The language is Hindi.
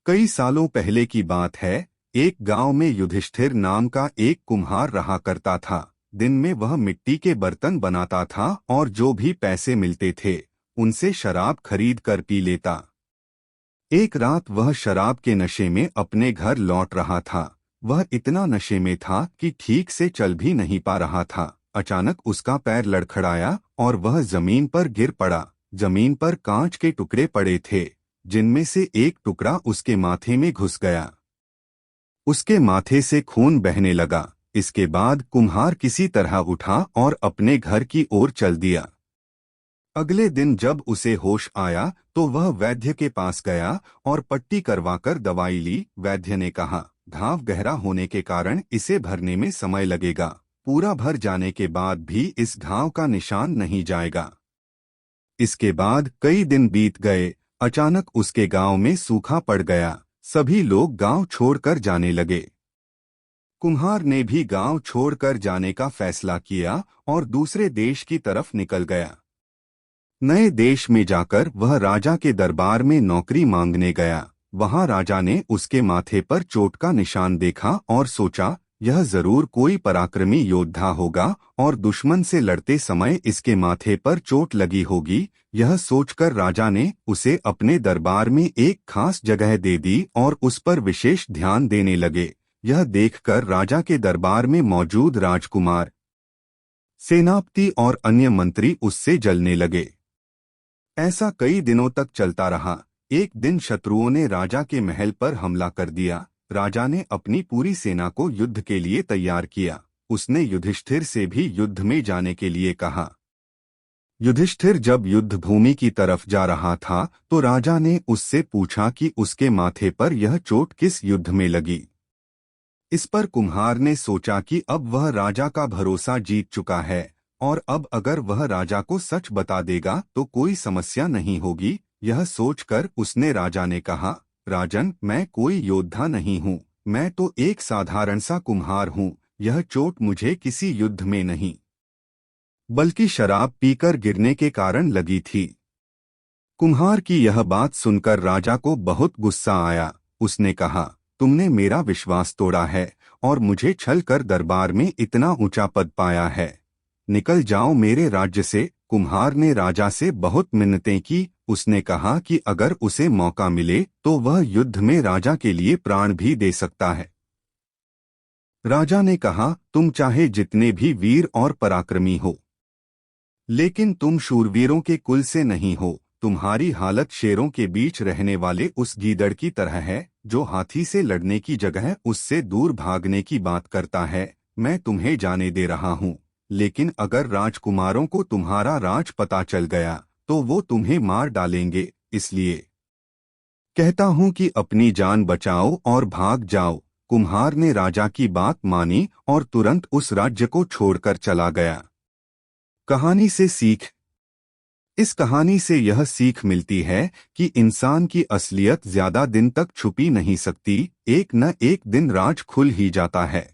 कई सालों पहले की बात है। एक गांव में युधिष्ठिर नाम का एक कुम्हार रहा करता था। दिन में वह मिट्टी के बर्तन बनाता था और जो भी पैसे मिलते थे उनसे शराब खरीद कर पी लेता। एक रात वह शराब के नशे में अपने घर लौट रहा था। वह इतना नशे में था कि ठीक से चल भी नहीं पा रहा था। अचानक उसका पैर लड़खड़ाया और वह जमीन पर गिर पड़ा। जमीन पर कांच के टुकड़े पड़े थे, जिनमें से एक टुकड़ा उसके माथे में घुस गया। उसके माथे से खून बहने लगा। इसके बाद कुम्हार किसी तरह उठा और अपने घर की ओर चल दिया। अगले दिन जब उसे होश आया तो वह वैद्य के पास गया और पट्टी करवाकर दवाई ली। वैद्य ने कहा, घाव गहरा होने के कारण इसे भरने में समय लगेगा। पूरा भर जाने के बाद भी इस घाव का निशान नहीं जाएगा। इसके बाद कई दिन बीत गए। अचानक उसके गांव में सूखा पड़ गया। सभी लोग गांव छोड़कर जाने लगे। कुम्हार ने भी गांव छोड़कर जाने का फैसला किया और दूसरे देश की तरफ निकल गया। नए देश में जाकर वह राजा के दरबार में नौकरी मांगने गया। वहां राजा ने उसके माथे पर चोट का निशान देखा और सोचा, यह जरूर कोई पराक्रमी योद्धा होगा और दुश्मन से लड़ते समय इसके माथे पर चोट लगी होगी। यह सोचकर राजा ने उसे अपने दरबार में एक खास जगह दे दी और उस पर विशेष ध्यान देने लगे। यह देखकर राजा के दरबार में मौजूद राजकुमार, सेनापति और अन्य मंत्री उससे जलने लगे। ऐसा कई दिनों तक चलता रहा। एक दिन शत्रुओं ने राजा के महल पर हमला कर दिया। राजा ने अपनी पूरी सेना को युद्ध के लिए तैयार किया। उसने युधिष्ठिर से भी युद्ध में जाने के लिए कहा। युधिष्ठिर जब युद्ध भूमि की तरफ जा रहा था तो राजा ने उससे पूछा कि उसके माथे पर यह चोट किस युद्ध में लगी। इस पर कुम्हार ने सोचा कि अब वह राजा का भरोसा जीत चुका है और अब अगर वह राजा को सच बता देगा तो कोई समस्या नहीं होगी। यह सोचकर उसने राजा ने कहा, राजन, मैं कोई योद्धा नहीं हूँ, मैं तो एक साधारण सा कुम्हार हूँ। यह चोट मुझे किसी युद्ध में नहीं बल्कि शराब पीकर गिरने के कारण लगी थी। कुम्हार की यह बात सुनकर राजा को बहुत गुस्सा आया। उसने कहा, तुमने मेरा विश्वास तोड़ा है और मुझे छल कर दरबार में इतना ऊंचा पद पाया है। निकल जाओ मेरे राज्य से। कुम्हार ने राजा से बहुत मिन्नतें की। उसने कहा कि अगर उसे मौका मिले तो वह युद्ध में राजा के लिए प्राण भी दे सकता है। राजा ने कहा, तुम चाहे जितने भी वीर और पराक्रमी हो, लेकिन तुम शूरवीरों के कुल से नहीं हो। तुम्हारी हालत शेरों के बीच रहने वाले उस गीदड़ की तरह है जो हाथी से लड़ने की जगह उससे दूर भागने की बात करता है। मैं तुम्हें जाने दे रहा हूँ, लेकिन अगर राजकुमारों को तुम्हारा राज पता चल गया तो वो तुम्हें मार डालेंगे। इसलिए कहता हूँ कि अपनी जान बचाओ और भाग जाओ। कुम्हार ने राजा की बात मानी और तुरंत उस राज्य को छोड़कर चला गया। कहानी से सीख। इस कहानी से यह सीख मिलती है कि इंसान की असलियत ज्यादा दिन तक छुपी नहीं सकती। एक न एक दिन राज खुल ही जाता है।